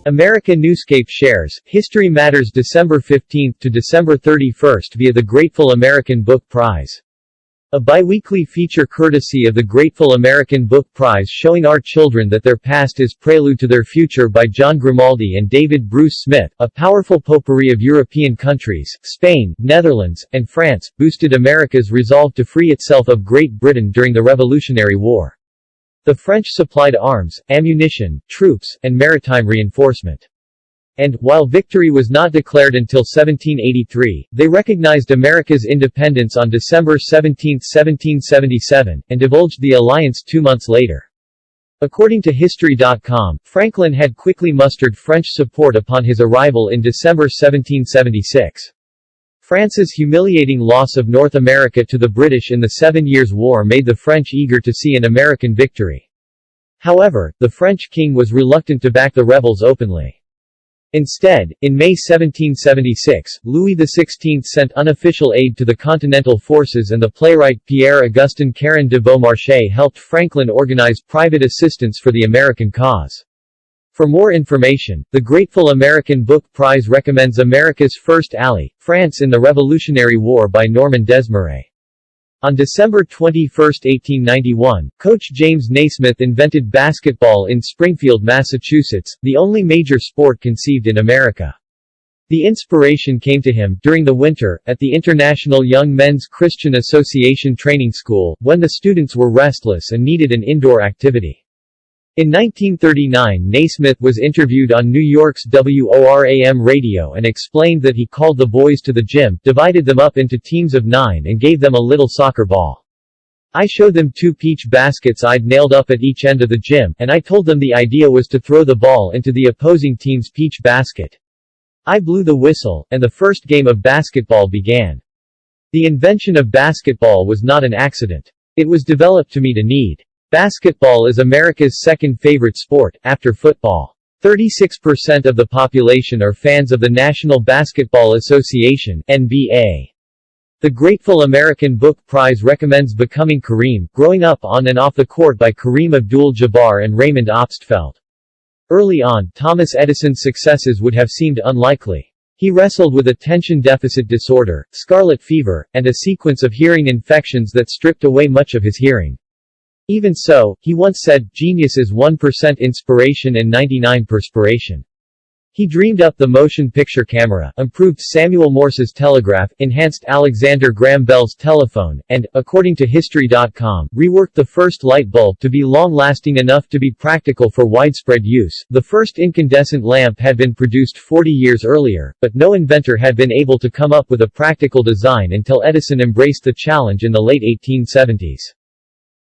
America Newscape shares History Matters December 15 to December 31 via the Grateful American Book Prize. A biweekly feature courtesy of the Grateful American Book Prize showing our children that their past is prelude to their future by John Grimaldi and David Bruce Smith, a powerful potpourri of European countries, Spain, Netherlands, and France, boosted America's resolve to free itself of Great Britain during the Revolutionary War. The French supplied arms, ammunition, troops, and maritime reinforcement. And, while victory was not declared until 1783, they recognized America's independence on December 17, 1777, and divulged the alliance 2 months later. According to History.com, Franklin had quickly mustered French support upon his arrival in December 1776. France's humiliating loss of North America to the British in the 7 Years' War made the French eager to see an American victory. However, the French king was reluctant to back the rebels openly. Instead, in May 1776, Louis XVI sent unofficial aid to the Continental forces, and the playwright Pierre-Augustin Caron de Beaumarchais helped Franklin organize private assistance for the American cause. For more information, the Grateful American Book Prize recommends America's First Ally, France in the Revolutionary War by Norman Desmarais. On December 21, 1891, Coach James Naismith invented basketball in Springfield, Massachusetts, the only major sport conceived in America. The inspiration came to him, during the winter, at the International Young Men's Christian Association training school, when the students were restless and needed an indoor activity. In 1939, Naismith was interviewed on New York's WORAM radio and explained that he called the boys to the gym, divided them up into teams of 9 and gave them a little soccer ball. I showed them 2 peach baskets I'd nailed up at each end of the gym, and I told them the idea was to throw the ball into the opposing team's peach basket. I blew the whistle, and the first game of basketball began. The invention of basketball was not an accident. It was developed to meet a need. Basketball is America's second favorite sport, after football. 36% of the population are fans of the National Basketball Association (NBA). The Grateful American Book Prize recommends Becoming Kareem, growing up on and off the court by Kareem Abdul-Jabbar and Raymond Obstfeld. Early on, Thomas Edison's successes would have seemed unlikely. He wrestled with attention deficit disorder, scarlet fever, and a sequence of hearing infections that stripped away much of his hearing. Even so, he once said, "Genius is 1% inspiration and 99% perspiration." He dreamed up the motion picture camera, improved Samuel Morse's telegraph, enhanced Alexander Graham Bell's telephone, and, according to History.com, reworked the first light bulb to be long-lasting enough to be practical for widespread use. The first incandescent lamp had been produced 40 years earlier, but no inventor had been able to come up with a practical design until Edison embraced the challenge in the late 1870s.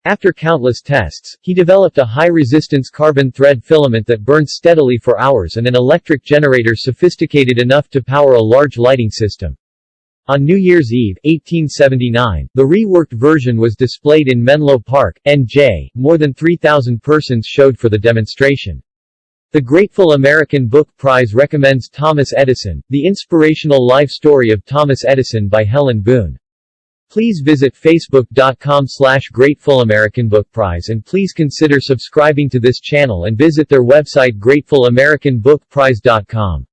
After countless tests, he developed a high-resistance carbon thread filament that burned steadily for hours and an electric generator sophisticated enough to power a large lighting system. On New Year's Eve, 1879, the reworked version was displayed in Menlo Park, NJ. More than 3,000 persons showed for the demonstration. The Grateful American Book Prize recommends Thomas Edison, The Inspirational Life Story of Thomas Edison by Helen Boone. Please visit facebook.com/Grateful American Book Prize, and please consider subscribing to this channel and visit their website grateful-american-book-prize.com.